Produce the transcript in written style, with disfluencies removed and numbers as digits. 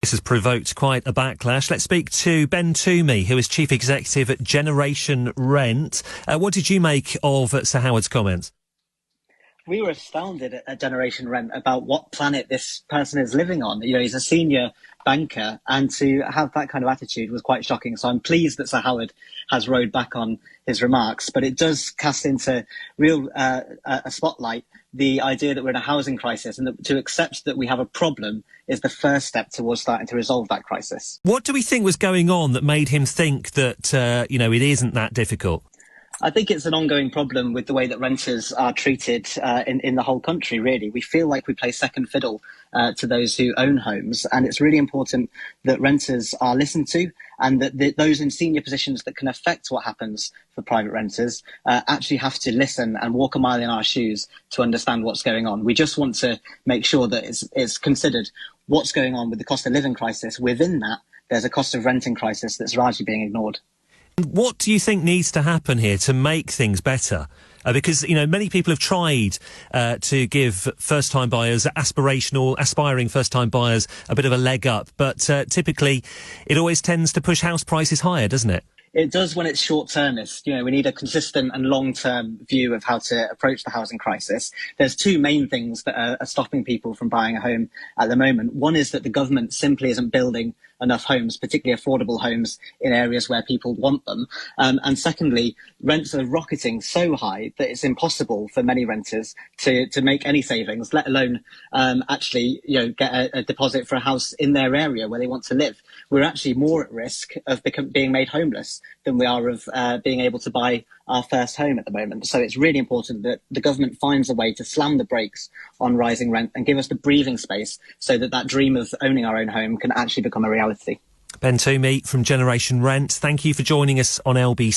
This has provoked quite a backlash. Let's speak to Ben Twomey, who is Chief Executive at Generation Rent. What did you make of Sir Howard's comments? We were astounded at Generation Rent about what planet this person is living on. You know, he's a senior banker, and to have that kind of attitude was quite shocking. So I'm pleased that Sir Howard has rowed back on his remarks, but it does cast into real a spotlight the idea that we're in a housing crisis, and that to accept that we have a problem is the first step towards starting to resolve that crisis. What do we think was going on that made him think that, it isn't that difficult? I think it's an ongoing problem with the way that renters are treated in the whole country, really. We feel like we play second fiddle to those who own homes, and it's really important that renters are listened to, and that those in senior positions that can affect what happens for private renters actually have to listen and walk a mile in our shoes to understand what's going on. We just want to make sure that it's considered what's going on with the cost of living crisis. Within that, there's a cost of renting crisis that's largely being ignored. What do you think needs to happen here to make things better? Because, many people have tried to give first-time buyers, aspiring first-time buyers, a bit of a leg up. But typically, it always tends to push house prices higher, doesn't it? It does when it's short-termist. We need a consistent and long-term view of how to approach the housing crisis. There's two main things that are stopping people from buying a home at the moment. One is that the government simply isn't building enough homes, particularly affordable homes, in areas where people want them. And secondly, rents are rocketing so high that it's impossible for many renters to make any savings, let alone get a deposit for a house in their area where they want to live. We're actually more at risk of being made homeless than we are of being able to buy our first home at the moment. So it's really important that the government finds a way to slam the brakes on rising rent and give us the breathing space so that dream of owning our own home can actually become a reality. Ben Twomey from Generation Rent, thank you for joining us on LBC.